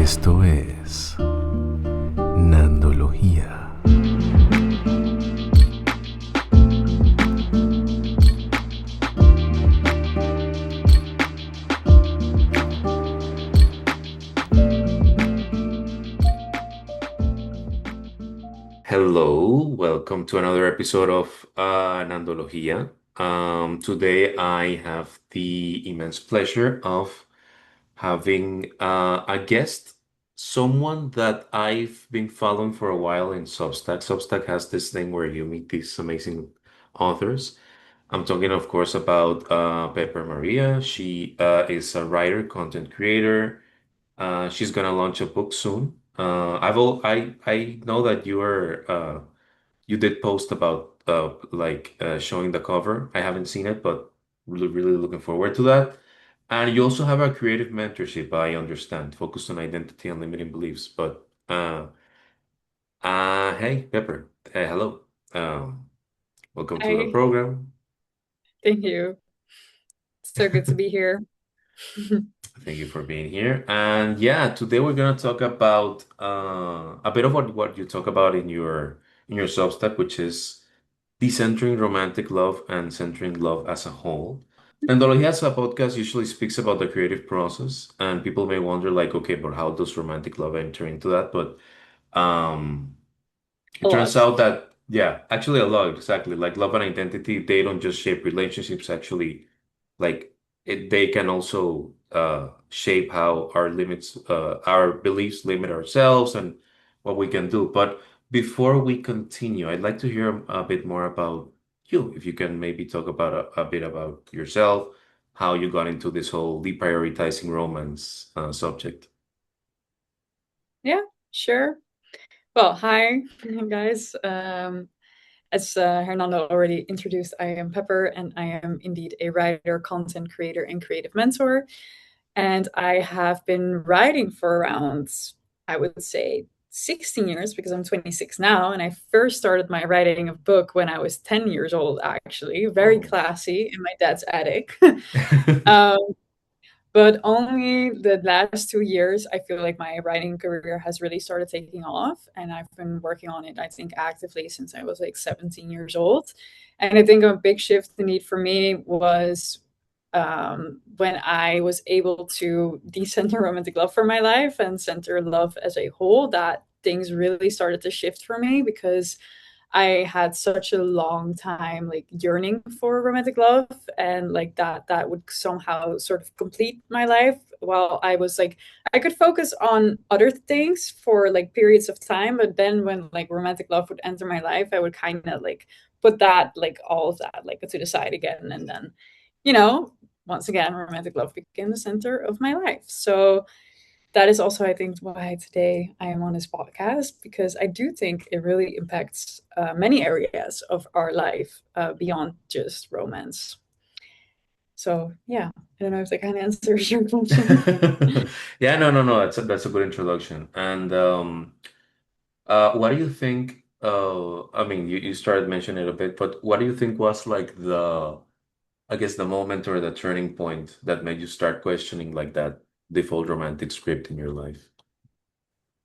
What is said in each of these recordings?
Esto es Nandología. Hello, welcome to another episode of Nandología. Today I have the immense pleasure of having a guest, someone that I've been following for a while in Substack. Substack has this thing where you meet these amazing authors. I'm talking, of course, about Pepper Maria. She is a writer, content creator. She's gonna launch a book soon. I know that you did post about showing the cover. I haven't seen it, but really looking forward to that. And you also have a creative mentorship, I understand, focused on identity and limiting beliefs. But hey, Pepper, hello. Um, Welcome to the Hi, program. thank you. So good to be here. Thank you for being here. And yeah, today we're gonna talk about a bit of what you talk about in your Substack, which is decentering romantic love and centering love as a whole. And Dorothea as a podcast usually speaks about the creative process, and people may wonder, like, okay, but how does romantic love enter into that? But um, A it turns lot. out that, yeah, actually a lot, exactly. Like love and identity, they don't just shape relationships, actually, they can also shape how our beliefs limit ourselves and what we can do. But before we continue, I'd like to hear a bit more about you. If you can maybe talk about a bit about yourself, how you got into this whole deprioritizing romance subject. Yeah, sure. Well, hi, guys. As Hernando already introduced, I am Pepper, and I am indeed a writer, content creator, and creative mentor. And I have been writing for around, I would say, 16 years because I'm 26 now. And I first started my writing of book when I was 10 years old, actually, very Oh. classy in my dad's attic. um, But only the last 2 years, I feel like my writing career has really started taking off, and I've been working on it, I think, actively since I was, like, 17 years old. And I think a big shift the need for me was, when I was able to decenter romantic love for my life and center love as a whole, that things really started to shift for me because I had such a long time like yearning for romantic love and like that would somehow sort of complete my life while I was like I could focus on other things for like periods of time, but then when like romantic love would enter my life, I would kind of like put that like all of that like to the side again, and then you know once again romantic love became the center of my life. So that is also, I think, why today I am on this podcast, because I do think it really impacts many areas of our life beyond just romance. So, yeah, I don't know if that kind of answers your question. Yeah, no. That's a good introduction. And what do you think? I mean, you started mentioning it a bit, but what do you think was like I guess, the moment or the turning point that made you start questioning like that default romantic script in your life?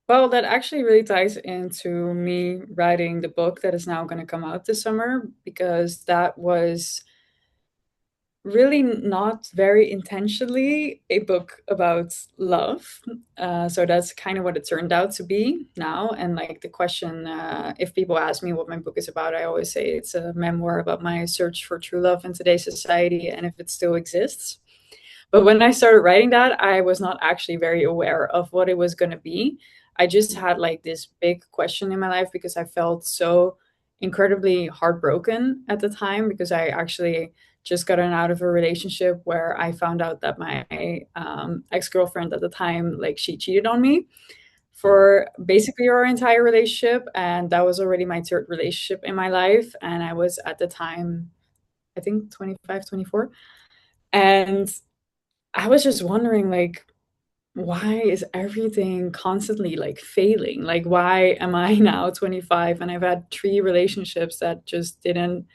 Well, that actually really ties into me writing the book that is now going to come out this summer, because that was really not very intentionally a book about love. So that's kind of what it turned out to be now. And like the question, if people ask me what my book is about, I always say it's a memoir about my search for true love in today's society and if it still exists. But when I started writing that, I was not actually very aware of what it was going to be. I just had like this big question in my life because I felt so incredibly heartbroken at the time, because I actually just gotten out of a relationship where I found out that my ex-girlfriend at the time, like she cheated on me Oh. for basically our entire relationship. And that was already my third relationship in my life. And I was at the time, I think 25, 24. And I was just wondering, like, why is everything constantly like failing? Like, why am I now 25 and I've had three relationships that just didn't,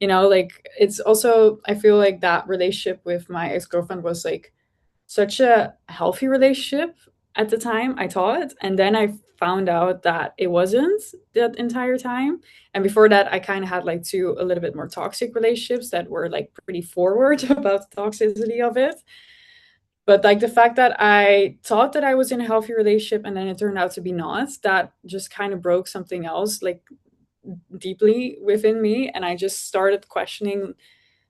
like, it's also, I feel like that relationship with my ex girlfriend was like such a healthy relationship. at the time, I thought, and then I found out that it wasn't that entire time. And before that, I kind of had like two a little bit more toxic relationships that were like pretty forward about the toxicity of it. But like the fact that I thought that I was in a healthy relationship and then it turned out to be not, that just kind of broke something else like deeply within me. And I just started questioning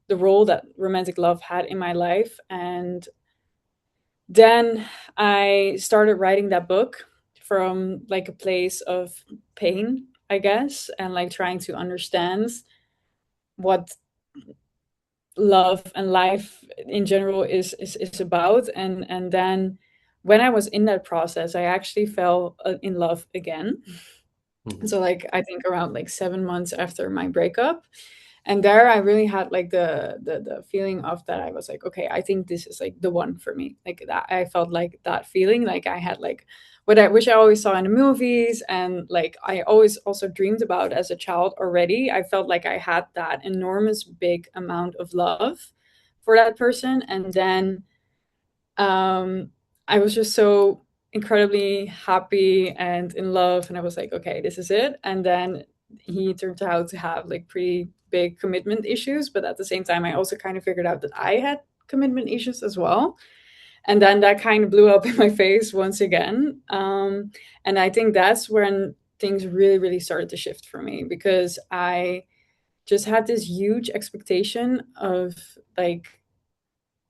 the role that romantic love had in my life. And then I started writing that book from like a place of pain, I guess, and like trying to understand what love and life in general is about. And then when I was in that process, I actually fell in love again. Mhm. So like I think around like 7 months after my breakup, and there I really had like the feeling of that I was like, okay, I think this is like the one for me. Like that I felt like that feeling, like I had like what I wish I always saw in the movies, and like I always also dreamed about as a child already. I felt like I had that enormous big amount of love for that person. And then um, I was just so incredibly happy and in love, and I was like, okay, this is it. And then he turned out to have like pretty big commitment issues, but at the same time, I also kind of figured out that I had commitment issues as well. And then that kind of blew up in my face once again. And I think that's when things really, really started to shift for me, because I just had this huge expectation of like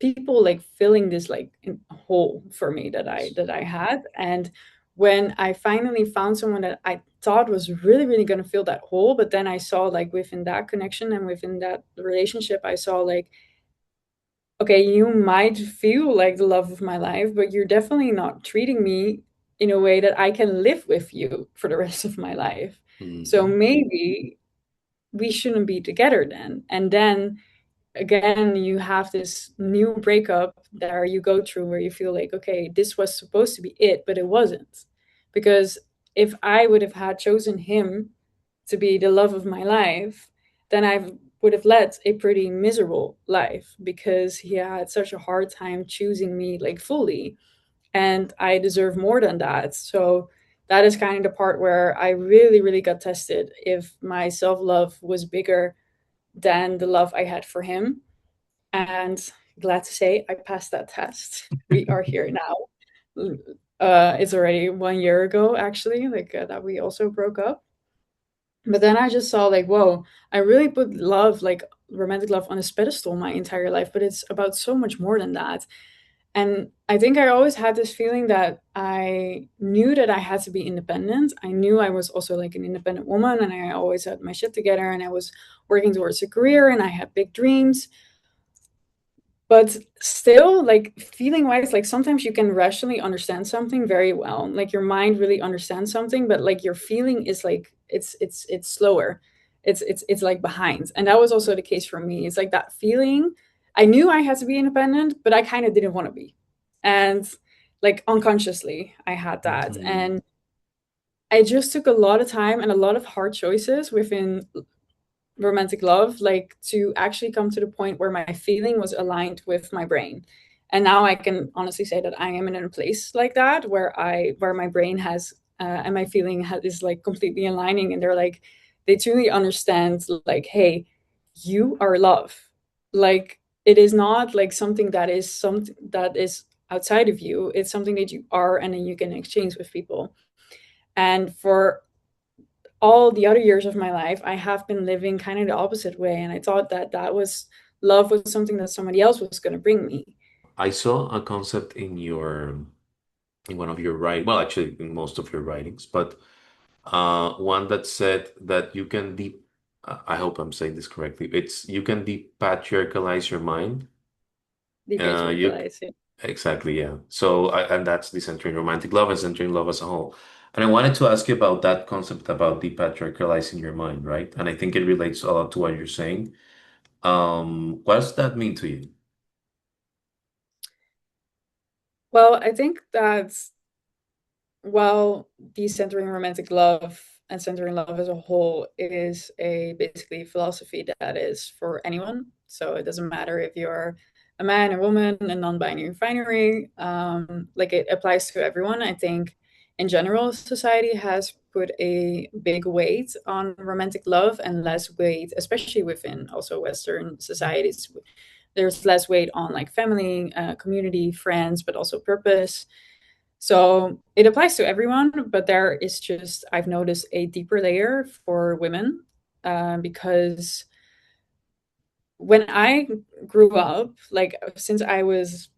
people like filling this like hole for me that I had. And when I finally found someone that I thought was really really going to fill that hole, but then I saw like within that connection and within that relationship, I saw like, okay, you might feel like the love of my life, but you're definitely not treating me in a way that I can live with you for the rest of my life. So Mhm. maybe we shouldn't be together then. And then again you have this new breakup that you go through where you feel like, okay, this was supposed to be it, but it wasn't. Because if I would have had chosen him to be the love of my life, then I would have led a pretty miserable life, because he had such a hard time choosing me like fully, and I deserve more than that. So that is kind of the part where I really really got tested if my self-love was bigger than the love I had for him. And glad to say I passed that test. We are here now. It's already 1 year ago, actually, like that we also broke up. But then I just saw like, whoa, I really put love, like romantic love, on a pedestal my entire life, but it's about so much more than that. And I think I always had this feeling that I knew that I had to be independent. I knew I was also like an independent woman, and I always had my shit together, and I was working towards a career, and I had big dreams. But still, like feeling wise, like sometimes you can rationally understand something very well, like your mind really understands something, but like your feeling is like it's slower. It's like behind. And that was also the case for me. It's like that feeling, I knew I had to be independent, but I kind of didn't want to be. And like unconsciously I had that. Mhm. And I just took a lot of time and a lot of hard choices within romantic love, like to actually come to the point where my feeling was aligned with my brain. And now I can honestly say that I am in a place like that where my brain has and my feeling is like completely aligning, and they're like, they truly understand like, hey, you are love. Like it is not like something that is outside of you. It's something that you are, and then you can exchange with people. And for all the other years of my life, I have been living kind of the opposite way. And I thought that love was something that somebody else was going to bring me. I saw a concept in one of your writing, well, actually in most of your writings, but one that said that you can I hope I'm saying this correctly. It's you can depatriarchalize your mind. You Depatriarchalize it. exactly, yeah. So and that's the centering romantic love and centering love as a whole. And I wanted to ask you about that concept about depatriarchalizing your mind, right? And I think it relates a lot to what you're saying. What does that mean to you? Well, I think that while decentering romantic love and centering love as a whole is a basically philosophy that is for anyone. So it doesn't matter if you're a man, a woman, a non-binary binary. Like it applies to everyone. I think in general, society has put a big weight on romantic love and less weight, especially within also Western societies. There's less weight on like family, community, friends, but also purpose. So it applies to everyone, but there is just, I've noticed a deeper layer for women because when I grew up, like since I was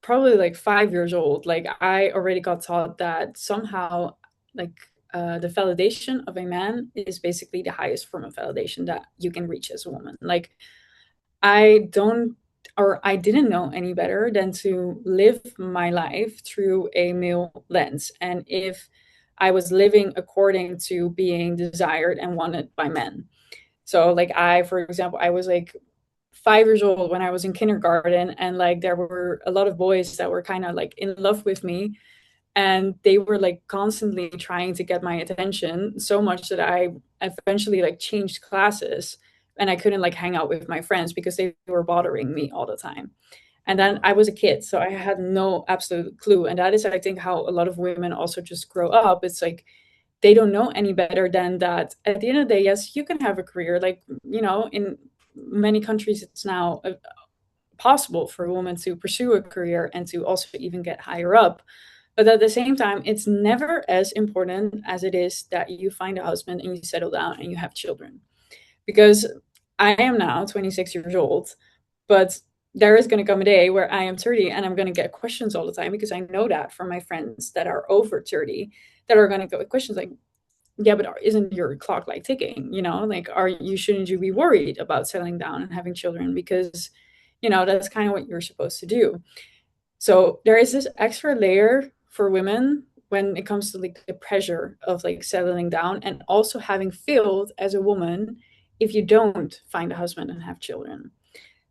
probably like 5 years old, like I already got taught that somehow, like the validation of a man is basically the highest form of validation that you can reach as a woman. Like I don't, or I didn't know any better than to live my life through a male lens. And if I was living according to being desired and wanted by men. So, like, for example, I was like 5 years old when I was in kindergarten, and like there were a lot of boys that were kind of like in love with me, and they were like constantly trying to get my attention so much that I eventually like changed classes and I couldn't like hang out with my friends because they were bothering me all the time. And then I was a kid, so I had no absolute clue. And that is, I think, how a lot of women also just grow up. It's like they don't know any better than that. At the end of the day, yes, you can have a career. Like, in many countries, it's now possible for a woman to pursue a career and to also even get higher up. But at the same time, it's never as important as it is that you find a husband and you settle down and you have children. Because I am now 26 years old, but there is going to come a day where I am 30 and I'm going to get questions all the time because I know that from my friends that are over 30 that are going to go questions like, yeah, but isn't your clock like ticking? Like, shouldn't you be worried about settling down and having children? Because, that's kind of what you're supposed to do. So there is this extra layer for women when it comes to like the pressure of like settling down and also having failed as a woman if you don't find a husband and have children.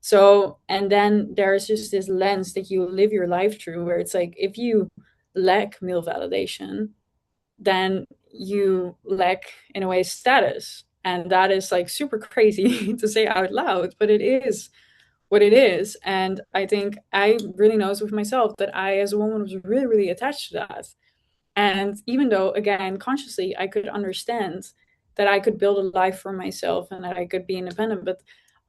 So, and then there's just this lens that you live your life through where it's like if you lack male validation, then you lack in a way status. And that is like super crazy to say out loud, but it is what it is. And I think I really noticed with myself that I, as a woman, was really, really attached to that. And even though, again, consciously, I could understand that I could build a life for myself and that I could be independent, but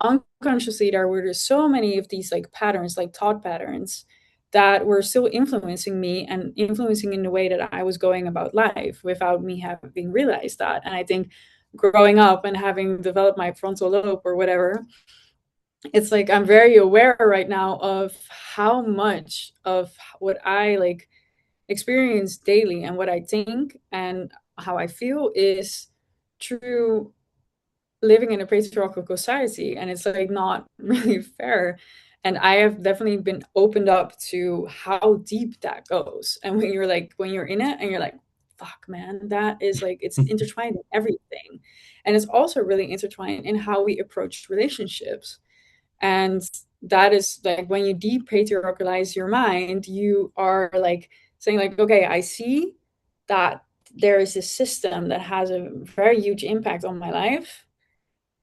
unconsciously, there were just so many of these like patterns, like thought patterns, that were still influencing me and influencing in the way that I was going about life without me having realized that. And I think growing up and having developed my frontal lobe or whatever, it's like I'm very aware right now of how much of what I like experience daily and what I think and how I feel is true living in a patriarchal society, and it's like not really fair. And I have definitely been opened up to how deep that goes. And when you're in it and you're like, fuck man, that is like it's intertwined in everything. And it's also really intertwined in how we approach relationships. And that is like when you depatriarchalize your mind, you are like saying like, okay, I see that there is a system that has a very huge impact on my life,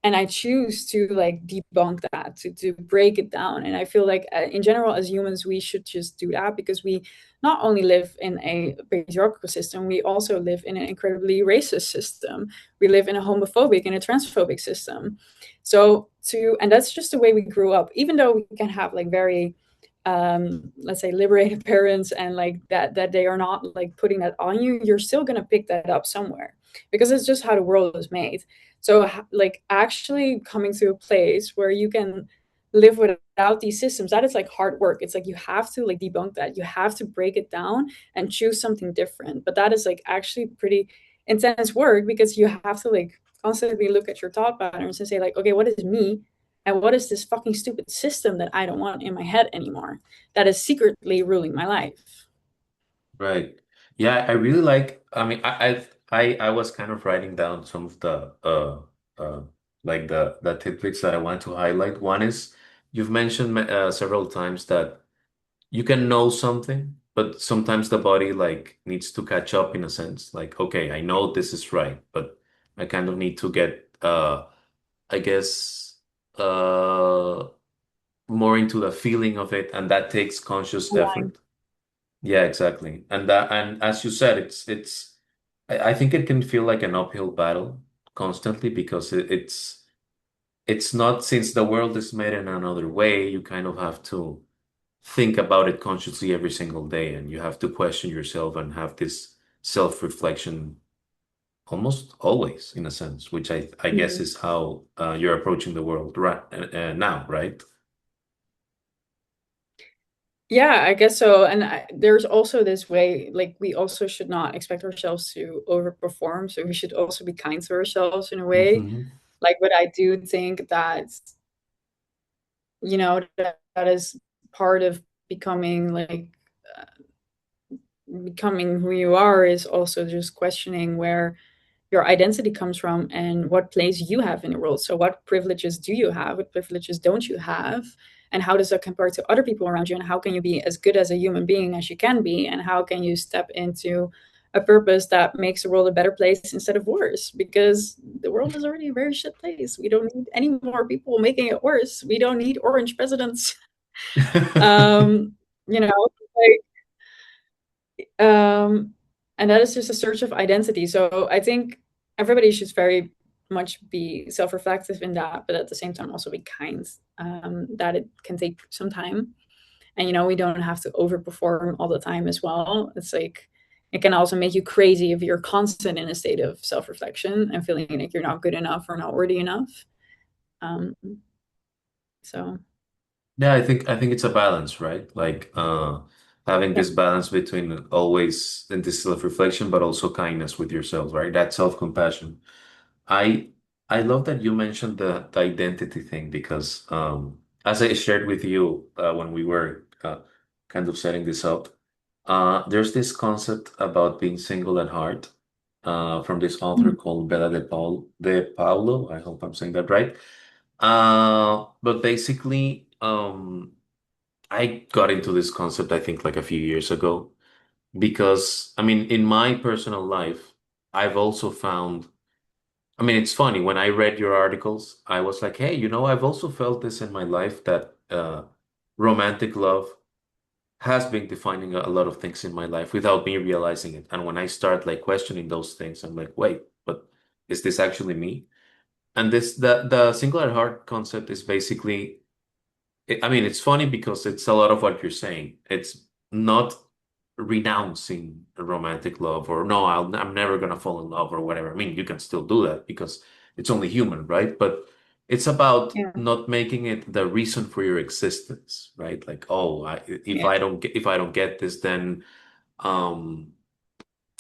and I choose to like debunk that, to break it down. And I feel like in general as humans we should just do that because we not only live in a patriarchal system, we also live in an incredibly racist system. We live in a homophobic and a transphobic system. So to and that's just the way we grew up, even though we can have like very let's say liberated parents and like that they are not like putting that on you, you're still going to pick that up somewhere because it's just how the world is made. So like actually coming to a place where you can live without these systems, that is like hard work. It's like you have to like debunk that, you have to break it down and choose something different. But that is like actually pretty intense work because you have to like constantly look at your thought patterns and say like, okay, what is me and what is this fucking stupid system that I don't want in my head anymore that is secretly ruling my life. Right. Yeah, I really like, I mean, I was kind of writing down some of the uh like the tidbits that I want to highlight. One is you've mentioned several times that you can know something, but sometimes the body like needs to catch up in a sense. Like, okay, I know this is right, but I kind of need to get I guess uh more into the feeling of it, and that takes conscious Aligned. effort. Yeah, exactly. And as you said, I think it can feel like an uphill battle constantly because it's not, since the world is made in another way, you kind of have to think about it consciously every single day, and you have to question yourself and have this self-reflection almost always, in a sense, which I guess Mhm. is how you're approaching the world right now, right? Yeah, I guess so. And there's also this way, like, we also should not expect ourselves to overperform. So we should also be kind to ourselves in a way. Hmm. Like, but I do think that, that is part of becoming like becoming who you are, is also just questioning where your identity comes from and what place you have in the world. So, what privileges do you have? What privileges don't you have? And how does that compare to other people around you? And how can you be as good as a human being as you can be? And how can you step into a purpose that makes the world a better place instead of worse? Because the world is already a very shit place. We don't need any more people making it worse. We don't need orange presidents. Um, like, um, and that is just a search of identity. So I think everybody should very much be self-reflective in that, but at the same time also be kind. That it can take some time, and we don't have to overperform all the time as well. It's like it can also make you crazy if you're constant in a state of self-reflection and feeling like you're not good enough or not worthy enough. Um, so Yeah, I think it's a balance, right? Like having yeah, this balance between always in this self-reflection, but also kindness with yourself, right? That self-compassion. I I love that you mentioned the identity thing because as I shared with you when we were kind of setting this up, there's this concept about being single at heart from this author mhm, called Bella de Paulo. I hope I'm saying that right. But basically, I got into this concept, I think, like a few years ago, because, I mean, in my personal life, I've also found, I mean, it's funny, when I read your articles, I was like, hey, I've also felt this in my life that romantic love has been defining a lot of things in my life without me realizing it. And when I start like questioning those things, I'm like, wait, but is this actually me? And the singular heart concept is basically, I mean, it's funny because it's a lot of what you're saying. It's not renouncing a romantic love or no, I'm never gonna fall in love or whatever. I mean, you can still do that because it's only human, right? But it's about yeah, not making it the reason for your existence, right? Like, oh, yeah, if I don't get this, then um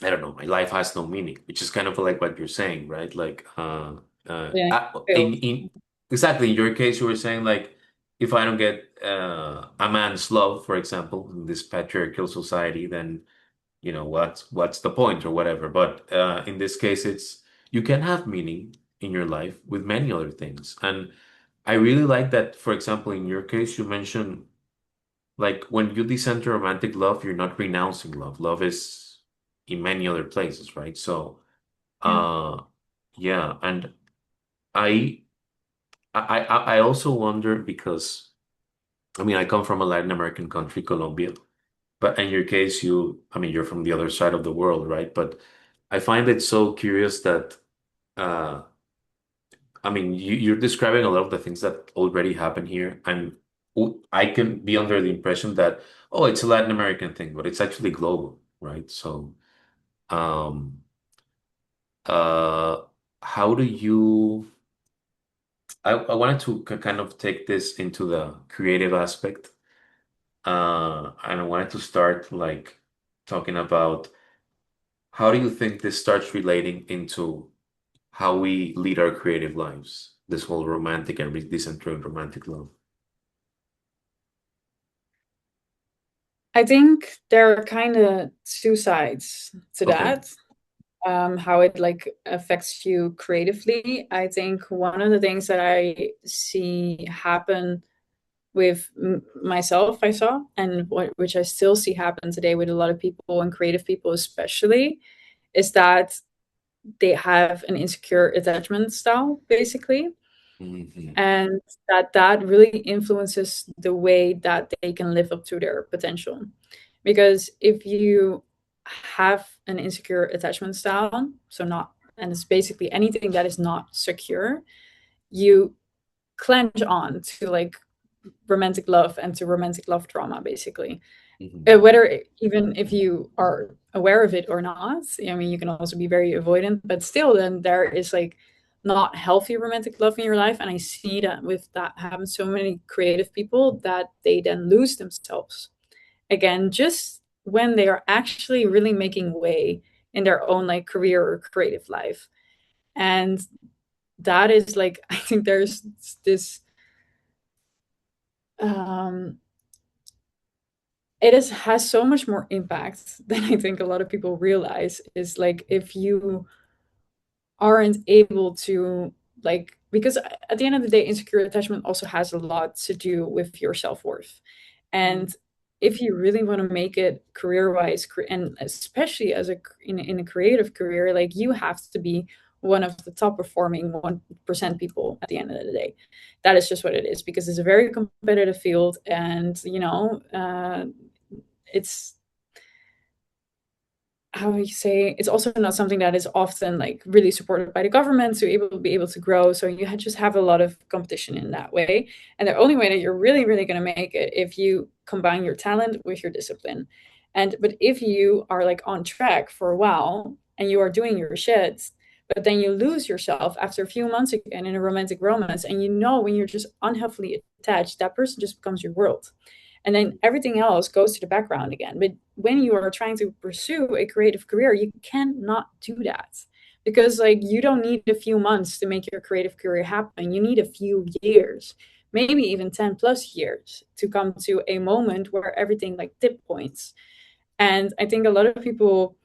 I don't know, my life has no meaning, which is kind of like what you're saying, right? Like, yeah. in exactly in your case, you were saying like, if I don't get a man's love, for example, in this patriarchal society, then what's the point or whatever. But in this case, it's you can have meaning in your life with many other things, and I really like that. For example, in your case, you mentioned like when you descend to romantic love, you're not renouncing love. Love is in many other places, right? So, Yeah. uh, yeah, and I, I also wonder because I mean I come from a Latin American country, Colombia, but in your case, I mean you're from the other side of the world, right? But I find it so curious that uh, I mean you're describing a lot of the things that already happen here, and I can be under the impression that oh, it's a Latin American thing, but it's actually global, right? So. Um, uh, how do you? I wanted to kind of take this into the creative aspect, and I wanted to start like talking about how do you think this starts relating into how we lead our creative lives, this whole romantic and decentering romantic love. I think there are kind of two sides to Okay. that. How it like affects you creatively. I think one of the things that I see happen with myself, I saw, and which I still see happen today with a lot of people and creative people, especially, is that they have an insecure attachment style, basically. Hmm. and that really influences the way that they can live up to their potential. Because if you have an insecure attachment style, so not, and it's basically anything that is not secure, you clench on to like romantic love and to romantic love trauma, basically. Hmm. Whether even if you are aware of it or not, I mean, you can also be very avoidant, but still, then there is like not healthy romantic love in your life. And I see that with that happens so many creative people that they then lose themselves again, just when they are actually really making way in their own like career or creative life. And that is like, I think there's this, um, it is has so much more impact than I think a lot of people realize. Is like if you aren't able to, like, because at the end of the day, insecure attachment also has a lot to do with your self-worth. And if you really want to make it career wise, and especially as in a creative career, like you have to be one of the top performing 1% people at the end of the day. That is just what it is, because it's a very competitive field. And it's, how do you say, it's also not something that is often like really supported by the government to be able to grow. So you just have a lot of competition in that way. And the only way that you're really really going to make it if you combine your talent with your discipline. And but if you are like on track for a while and you are doing your shit, but then you lose yourself after a few months again in a romantic romance, and when you're just unhealthily attached, that person just becomes your world, and then everything else goes to the background again. But when you are trying to pursue a creative career, you cannot do that, because like you don't need a few months to make your creative career happen. You need a few years, maybe even 10 plus years, to come to a moment where everything like tip points. And I think a lot of people,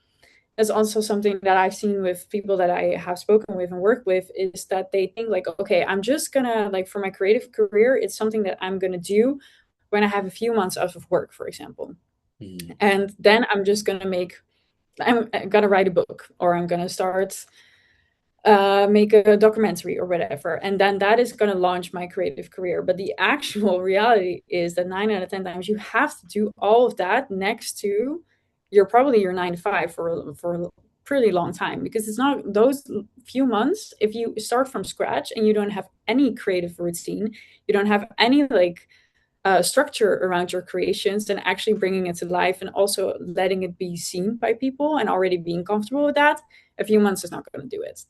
that's also something that I've seen with people that I have spoken with and worked with, is that they think like, okay, I'm just gonna, like, for my creative career, it's something that I'm gonna do when I have a few months out of work, for example. Hmm. And then I'm gonna write a book, or I'm gonna start make a documentary or whatever, and then that is going to launch my creative career. But the actual reality is that 9 out of 10 times you have to do all of that next to your 9 to 5 for a pretty long time, because it's not those few months. If you start from scratch and you don't have any creative routine, you don't have any like structure around your creations, then actually bringing it to life and also letting it be seen by people and already being comfortable with that, a few months is not going to do it.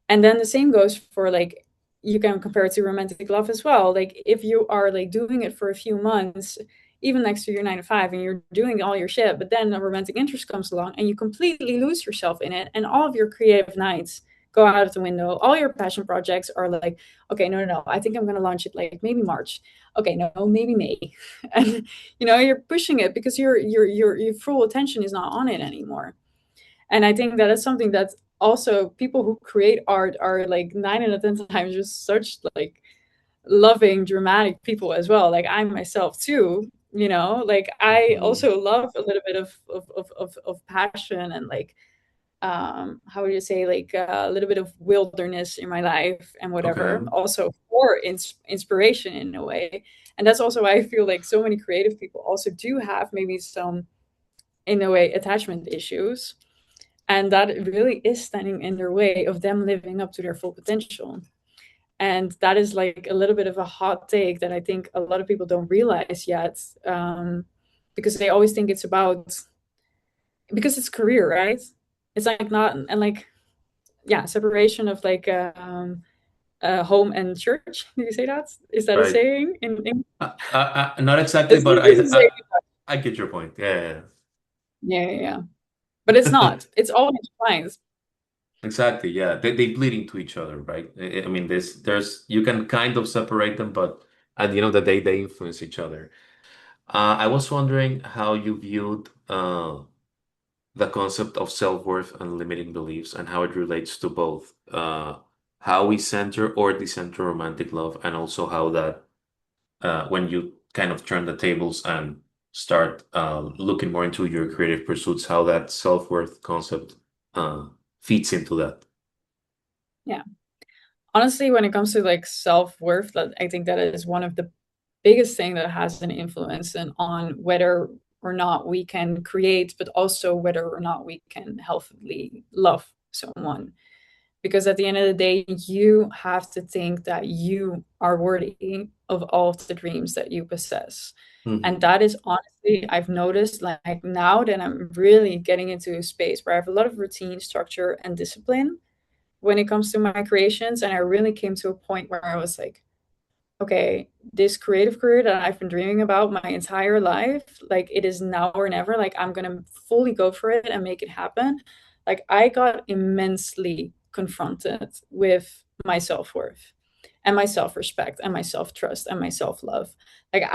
And then the same goes for like, you can compare it to romantic love as well. Like if you are like doing it for a few months, even next to your 9 to 5, and you're doing all your shit, but then a romantic interest comes along and you completely lose yourself in it, and all of your creative nights go out of the window. All your passion projects are like, okay, no, no, no, I think I'm gonna launch it like maybe March. Okay, no, maybe May. And you're pushing it because your full attention is not on it anymore. And I think that is something that also people who create art are like 9 out of 10 times just such like loving, dramatic people as well. Like I myself too, like I Hmm. also love a little bit of passion and like how would you say, like a little bit of wilderness in my life and Okay. whatever, also for inspiration in a way. And that's also why I feel like so many creative people also do have maybe some, in a way, attachment issues, and that really is standing in their way of them living up to their full potential. And that is like a little bit of a hot take that I think a lot of people don't realize yet, because they always think it's about, because it's career, right? It's like not, and like, yeah, separation of like home and church. Do you say that? Is that a Right. saying in Not exactly, it's, but it's a saying. I get your point. Yeah, Yeah, yeah, yeah. But it's yeah. not, it's all intertwined. Exactly. Yeah, they bleed into each other, right? I mean, there's you can kind of separate them, but at the end of the day, they influence each other. I was wondering how you viewed the concept of self-worth and limiting beliefs and how it relates to both how we center or decenter romantic love, and also how that when you kind of turn the tables and start looking more into your creative pursuits, how that self-worth concept uh, feeds into that. Yeah. honestly, when it comes to like self-worth, that I think that is one of the biggest thing that has an influence on whether or not we can create, but also whether or not we can healthily love someone. Because at the end of the day, you have to think that you are worthy of all of the dreams that you possess. And Hmm. that is honestly, I've noticed like now that I'm really getting into a space where I have a lot of routine, structure, and discipline when it comes to my creations. And I really came to a point where I was like, okay, this creative career that I've been dreaming about my entire life, like it is now or never. Like I'm gonna fully go for it and make it happen. Like I got immensely confronted with my self-worth and my self-respect and my self-trust and my self-love. Like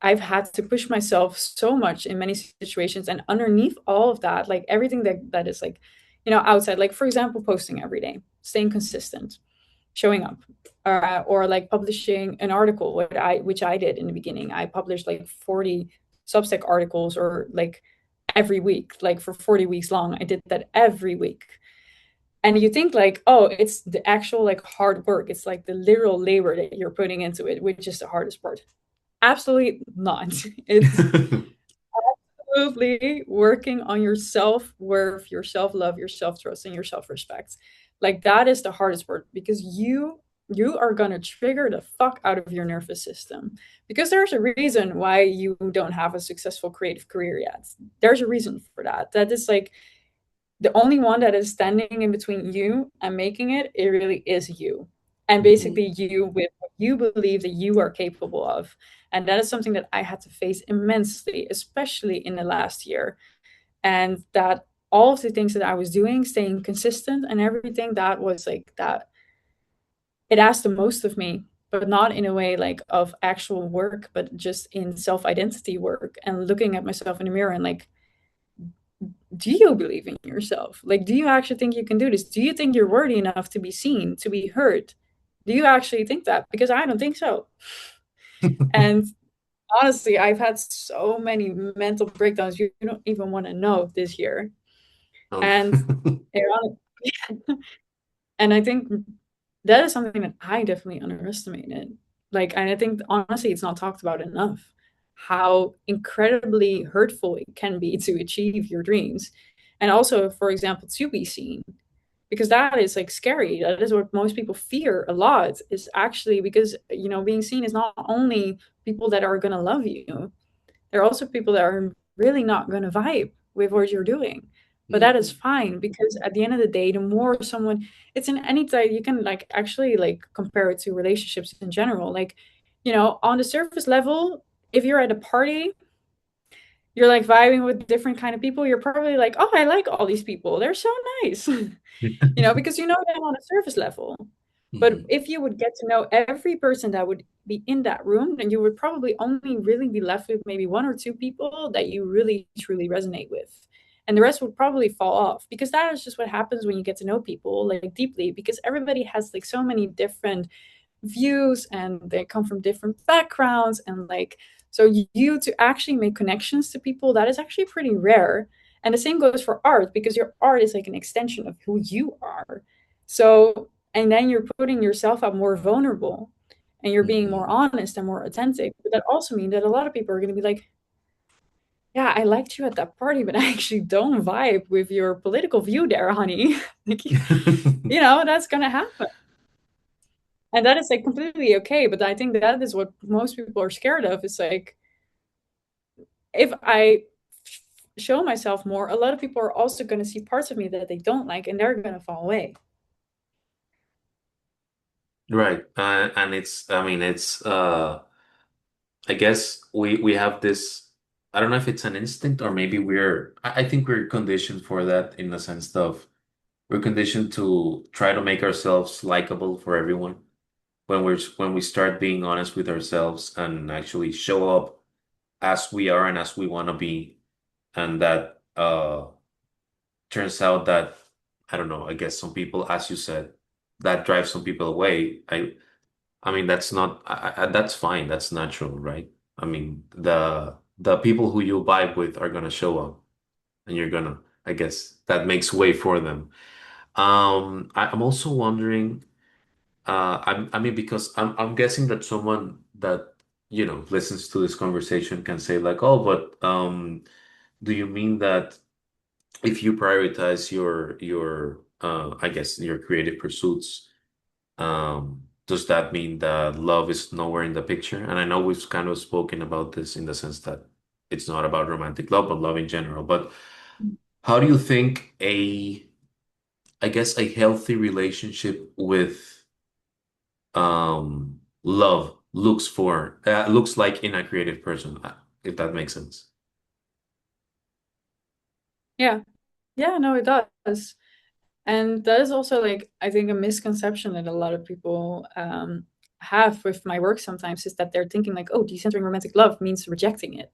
I've had to push myself so much in many situations, and underneath all of that, like everything that is like, outside, like for example, posting every day, staying consistent, showing up, or like publishing an article, which I did in the beginning. I published like 40 Substack articles, or like every week, like for 40 weeks long. I did that every week. And you think like, oh, it's the actual like hard work. It's like the literal labor that you're putting into it, which is the hardest part. Absolutely not. It's absolutely working on your self-worth, your self-love, your self-trust, and your self-respect. Like that is the hardest part, because you are gonna trigger the fuck out of your nervous system. Because there's a reason why you don't have a successful creative career yet. There's a reason for that. That is like the only one that is standing in between you and making it, it really is you. And Hmm. basically you with what you believe that you are capable of. And that is something that I had to face immensely, especially in the last year. And that all of the things that I was doing, staying consistent and everything, that was like that, it asked the most of me, but not in a way like of actual work, but just in self-identity work and looking at myself in the mirror and like, do you believe in yourself? Like, do you actually think you can do this? Do you think you're worthy enough to be seen, to be heard? Do you actually think that? Because I don't think so. And honestly, I've had so many mental breakdowns you don't even want to know this year. Oh. And and I think that is something that I definitely underestimated. Like, and I think honestly, it's not talked about enough how incredibly hurtful it can be to achieve your dreams. And also, for example, to be seen, because that is like scary. That is what most people fear a lot, is actually because, being seen is not only people that are going to love you, there are also people that are really not going to vibe with what you're doing. But that is Mhm. fine, because at the end of the day, the more someone, it's in any type, you can like actually like compare it to relationships in general. Like, on the surface level, if you're at a party, you're like vibing with different kind of people, you're probably like, oh, I like all these people. They're so nice. Because you know them on a surface level. But Mhm. if you would get to know every person that would be in that room, then you would probably only really be left with maybe one or two people that you really truly resonate with. And the rest would probably fall off, because that is just what happens when you get to know people like deeply, because everybody has like so many different views and they come from different backgrounds, and like, so you to actually make connections to people, that is actually pretty rare. And the same goes for art, because your art is like an extension of who you are. So, and then you're putting yourself out more vulnerable, and you're being more Mhm. honest and more authentic. But that also means that a lot of people are going to be like, yeah, I liked you at that party, but I actually don't vibe with your political view there, honey. Like, that's going to happen. And that is like completely okay. But I think that is what most people are scared of. It's like, if I show myself more, a lot of people are also going to see parts of me that they don't like, and they're going to fall away. Right. And I mean, I guess we have this, I don't know if it's an instinct or maybe I think we're conditioned for that in the sense of we're conditioned to try to make ourselves likable for everyone. When we start being honest with ourselves and actually show up as we are and as we want to be, and that turns out that I don't know, I guess some people, as you said, that drives some people away. I mean that's not that's fine, that's natural, right? I mean the people who you vibe with are gonna show up and you're gonna, I guess that makes way for them. I'm also wondering. I mean, because I'm guessing that someone that, listens to this conversation can say like, oh, but do you mean that if you prioritize I guess your creative pursuits, does that mean that love is nowhere in the picture? And I know we've kind of spoken about this in the sense that it's not about romantic love, but love in general. But how do you think I guess a healthy relationship with love looks like in a creative person, if that makes sense. Yeah. Yeah, no, it does. And that is also like I think a misconception that a lot of people have with my work sometimes is that they're thinking like, oh, decentering romantic love means rejecting it.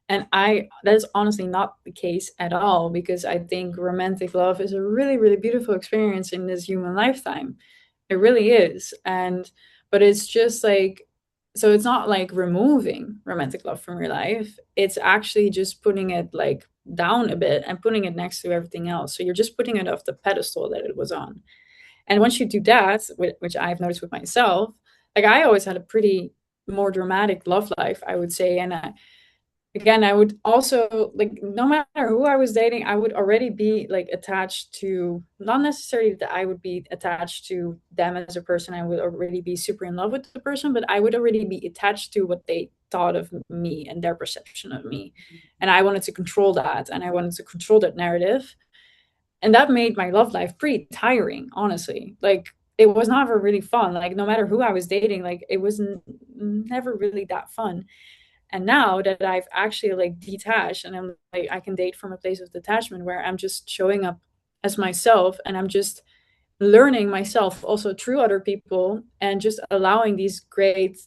And I that is honestly not the case at all because I think romantic love is a really, really beautiful experience in this human lifetime. It really is. And but it's just like so it's not like removing romantic love from your life. It's actually just putting it like down a bit and putting it next to everything else. So you're just putting it off the pedestal that it was on. And once you do that, which I've noticed with myself, like I always had a pretty more dramatic love life, I would say. And again, I would also like no matter who I was dating, I would already be like attached to not necessarily that I would be attached to them as a person. I would already be super in love with the person, but I would already be attached to what they thought of me and their perception of me. And I wanted to control that and I wanted to control that narrative. And that made my love life pretty tiring, honestly. Like it was never really fun. Like no matter who I was dating, like it was never really that fun. And now that I've actually like detached and I'm like I can date from a place of detachment where I'm just showing up as myself and I'm just learning myself also through other people and just allowing these great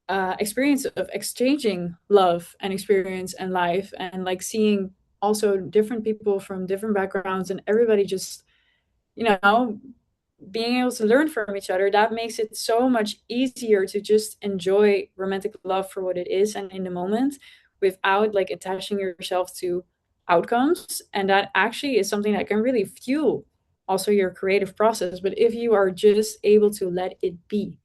experiences of exchanging love and experience and life and like seeing also different people from different backgrounds and everybody just you know being able to learn from each other, that makes it so much easier to just enjoy romantic love for what it is and in the moment without like attaching yourself to outcomes. And that actually is something that can really fuel also your creative process. But if you are just able to let it be,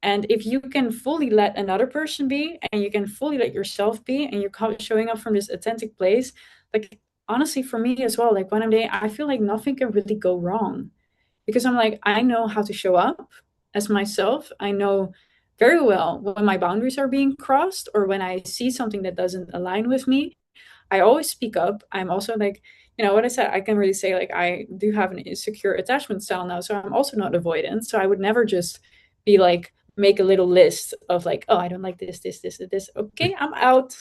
and if you can fully let another person be and you can fully let yourself be and you're showing up from this authentic place, like honestly for me as well, like when I'm dating, I feel like nothing can really go wrong because I'm like, I know how to show up as myself. I know very well when my boundaries are being crossed or when I see something that doesn't align with me. I always speak up. I'm also like, what I said, I can really say like I do have an insecure attachment style now. So I'm also not avoidant. So I would never just be like, make a little list of like, oh, I don't like this, this, this, this. Okay, I'm out.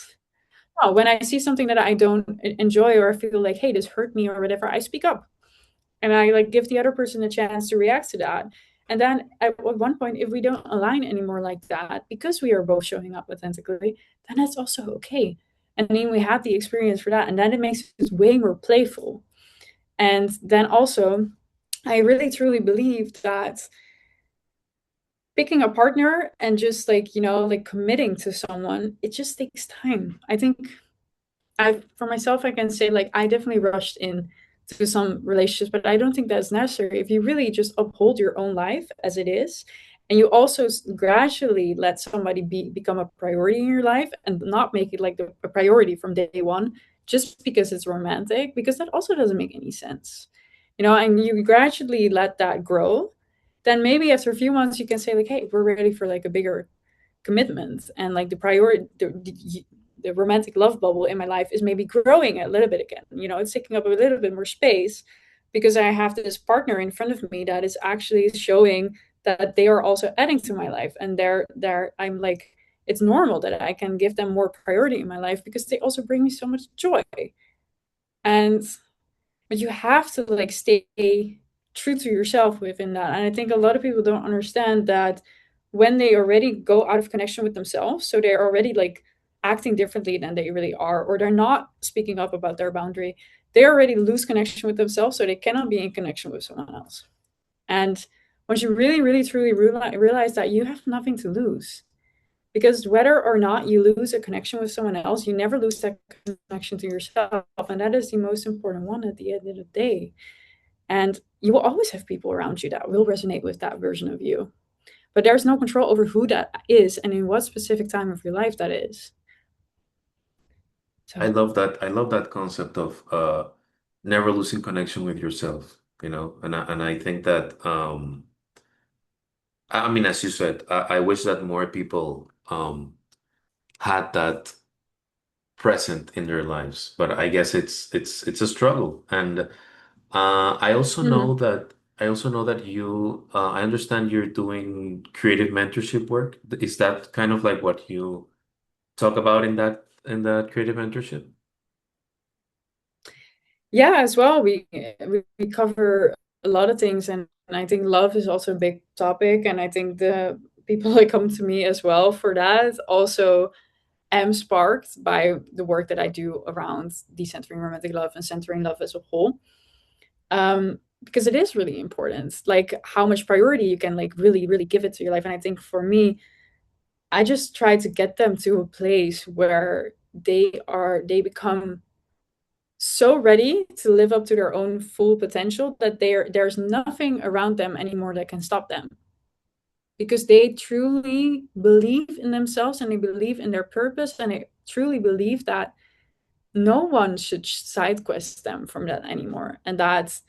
No, when I see something that I don't enjoy or I feel like, hey, this hurt me or whatever, I speak up and I like give the other person a chance to react to that. And then at one point, if we don't align anymore like that, because we are both showing up authentically, then that's also okay. And then we had the experience for that, and then it makes it way more playful. And then also, I really truly believe that picking a partner and just like like committing to someone, it just takes time. I think I for myself, I can say like I definitely rushed in to some relationships, but I don't think that's necessary. If you really just uphold your own life as it is, and you also gradually let somebody become a priority in your life and not make it like a priority from day one, just because it's romantic, because that also doesn't make any sense. And you gradually let that grow, then maybe after a few months you can say like, hey, we're ready for like a bigger commitment and like the romantic love bubble in my life is maybe growing a little bit again. It's taking up a little bit more space because I have this partner in front of me that is actually showing that they are also adding to my life and they're I'm like it's normal that I can give them more priority in my life because they also bring me so much joy. And but you have to like stay true to yourself within that. And I think a lot of people don't understand that when they already go out of connection with themselves, so they're already like acting differently than they really are, or they're not speaking up about their boundary, they already lose connection with themselves, so they cannot be in connection with someone else. And once you really, really, truly realize that you have nothing to lose, because whether or not you lose a connection with someone else, you never lose that connection to yourself. And that is the most important one at the end of the day. And you will always have people around you that will resonate with that version of you. But there's no control over who that is and in what specific time of your life that is. I So, love that. I love that concept of never losing connection with yourself, and I think that I mean, as you said, I wish that more people had that present in their lives, but I guess it's a struggle. And I also know mhm. that I understand you're doing creative mentorship work. Is that kind of like what you talk about in that creative mentorship? Yeah, as well, we cover a lot of things, and I think love is also a big topic. And I think the people that come to me as well for that also am sparked by the work that I do around decentering romantic love and centering love as a whole. Because it is really important, like how much priority you can like really, really give it to your life. And I think for me, I just try to get them to a place where they become so ready to live up to their own full potential that there's nothing around them anymore that can stop them, because they truly believe in themselves and they believe in their purpose, and they truly believe that no one should side quest them from that anymore, and that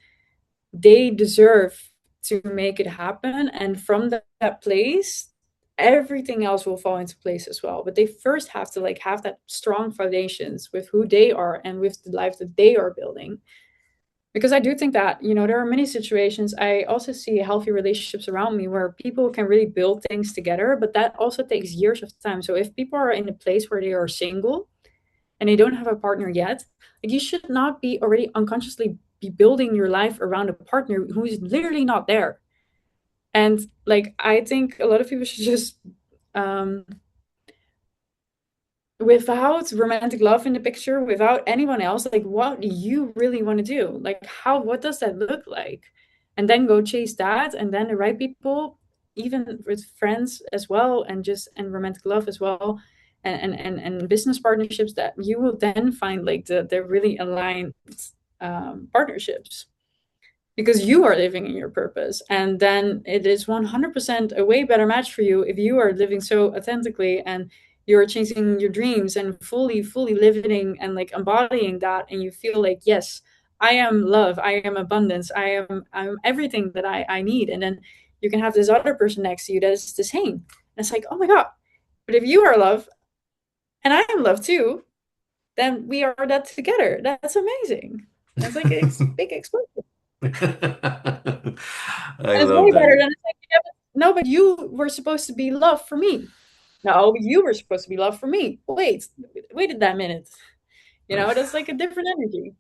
they deserve to make it happen. And from that place, everything else will fall into place as well. But they first have to like have that strong foundations with who they are and with the life that they are building. Because I do think that, there are many situations. I also see healthy relationships around me where people can really build things together, but that also takes years of time. So if people are in a place where they are single and they don't have a partner yet, like, you should not be already unconsciously be building your life around a partner who is literally not there. And like, I think a lot of people should just, um, without romantic love in the picture, without anyone else, like, what do you really want to do? Like, what does that look like? And then go chase that, and then the right people, even with friends as well, and just and romantic love as well, and business partnerships, that you will then find like the really aligned partnerships, because you are living in your purpose. And then it is 100% a way better match for you if you are living so authentically, and you're chasing your dreams and fully living and like embodying that, and you feel like, yes, I am love, I am abundance, I'm everything that I need. And then you can have this other person next to you that is the same, and it's like, oh my god, but if you are love and I am love too, then we are that together. That's amazing. That's like a big explosion. I And it's love way better that. than it's like, yeah, no, but you were supposed to be love for me. No, you were supposed to be love for me. Wait that minute. That's like a different energy.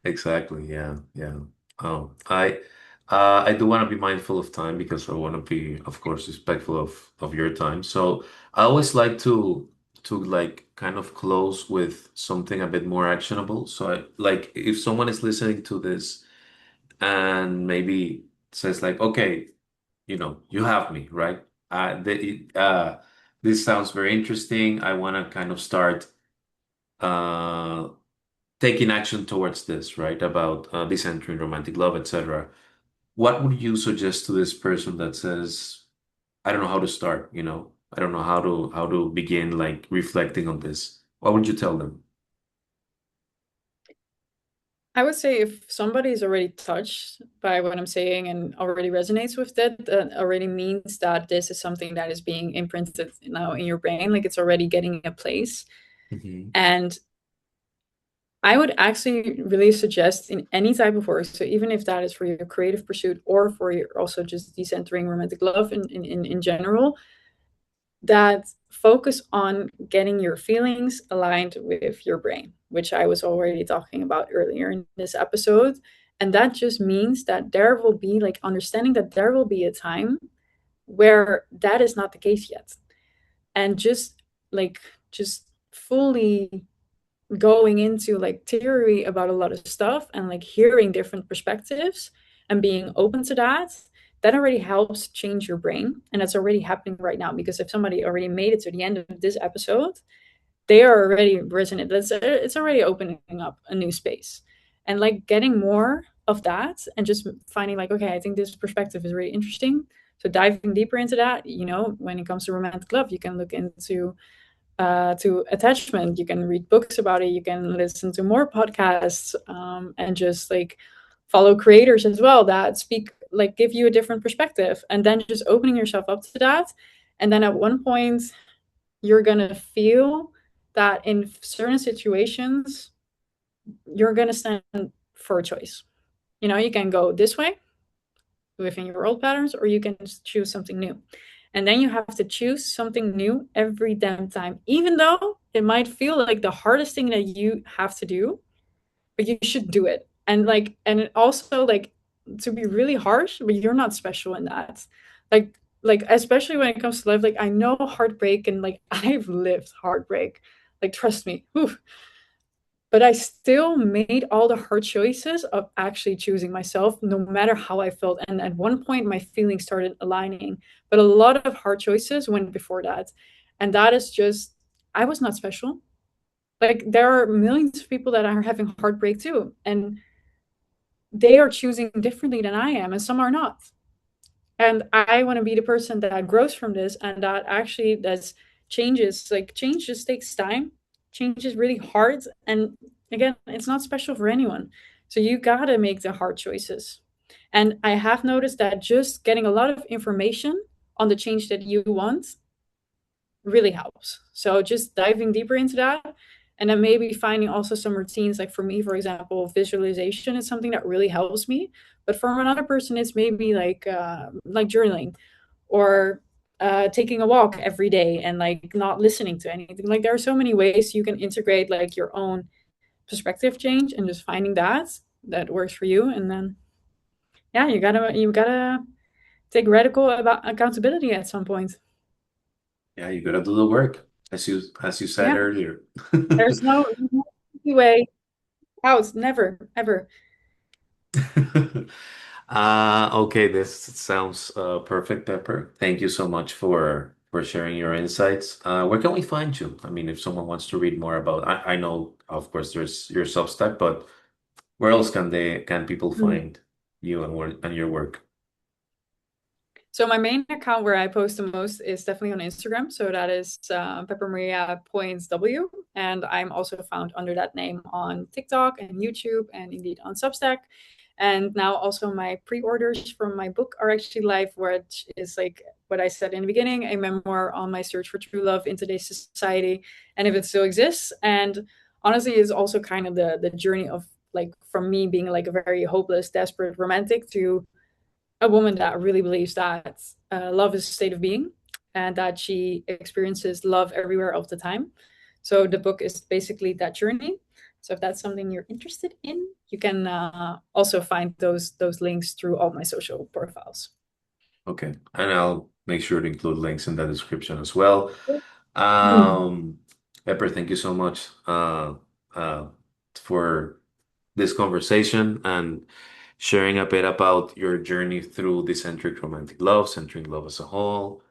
Exactly. Yeah. Yeah. Oh, I do want to be mindful of time because I want to be, of course, respectful of your time. So I always like to like kind of close with something a bit more actionable. So I like if someone is listening to this and maybe says like, okay, you have me, right? This sounds very interesting. I want to kind of start uh taking action towards this, right? About decentering romantic love, etc. What would you suggest to this person that says, I don't know how to start, I don't know how to begin like reflecting on this. What would you tell them? I would say if somebody is already touched by what I'm saying and already resonates with that, that already means that this is something that is being imprinted now in your brain, like it's already getting a place. Hmm. And I would actually really suggest in any type of work, so even if that is for your creative pursuit or for your also just decentering romantic love in general, that focus on getting your feelings aligned with your brain, which I was already talking about earlier in this episode. And that just means that there will be like understanding that there will be a time where that is not the case yet. And just fully going into like theory about a lot of stuff and like hearing different perspectives and being open to that already helps change your brain. And that's already happening right now, because if somebody already made it to the end of this episode, they are already resonant. It's already opening up a new space. And like getting more of that and just finding like, okay, I think this perspective is really interesting. So diving deeper into that, when it comes to romantic love, you can look into to attachment. You can read books about it. You can listen to more podcasts, and just like follow creators as well that speak like give you a different perspective, and then just opening yourself up to that. And then at one point, you're gonna feel that in certain situations, you're gonna stand for a choice. You can go this way within your old patterns, or you can choose something new. And then you have to choose something new every damn time, even though it might feel like the hardest thing that you have to do, but you should do it. And it also like to be really harsh, but you're not special in that. Like especially when it comes to life, like I know heartbreak and like I've lived heartbreak. Like trust me. Oof, but I still made all the hard choices of actually choosing myself, no matter how I felt. And at one point, my feelings started aligning, but a lot of hard choices went before that. And that is just, I was not special. Like, there are millions of people that are having heartbreak too, and they are choosing differently than I am, and some are not. And I want to be the person that grows from this and that actually does changes. Like change just takes time. Change is really hard, and again, it's not special for anyone. So you gotta make the hard choices. And I have noticed that just getting a lot of information on the change that you want really helps. So just diving deeper into that, and then maybe finding also some routines. Like for me, for example, visualization is something that really helps me. But for another person, it's maybe like journaling, or taking a walk every day and like not listening to anything. Like there are so many ways you can integrate like your own perspective change, and just finding that works for you. And then yeah, you gotta take radical about accountability at some point. Yeah, you gotta do the work, as you said Yeah, earlier. there's no easy way out. Never, ever. Okay, this sounds perfect, Pepper. Thank you so much for sharing your insights. Where can we find you? I mean, if someone wants to read more about, I know, of course, there's your Substack, but where else can people Mm. find you and your work? So my main account where I post the most is definitely on Instagram. So that is peppermaria.w. And I'm also found under that name on TikTok and YouTube and indeed on Substack. And now also my pre-orders from my book are actually live, which is like what I said in the beginning, a memoir on my search for true love in today's society and if it still exists. And honestly, it's also kind of the journey of like from me being like a very hopeless, desperate romantic to a woman that really believes that love is a state of being and that she experiences love everywhere all the time. So the book is basically that journey. So if that's something you're interested in, you can also find those links through all my social profiles. Okay, and I'll make sure to include links in the description as well. Mm. Um, Pepper, thank you so much uh, for this conversation and sharing a bit about your journey through decentric romantic love, centering love as a whole.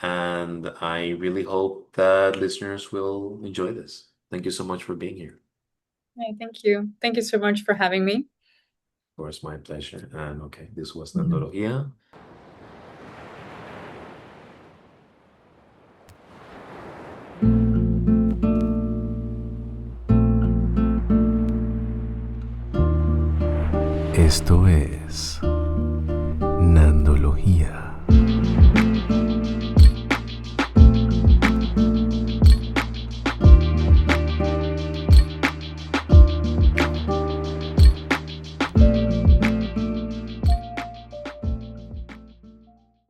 And I really hope that listeners will enjoy this. Thank you so much for being here. Hey, thank you. Thank you so much for having me. Of course, my pleasure. And okay, this was Mhm. Nandología. Esto es Nandología.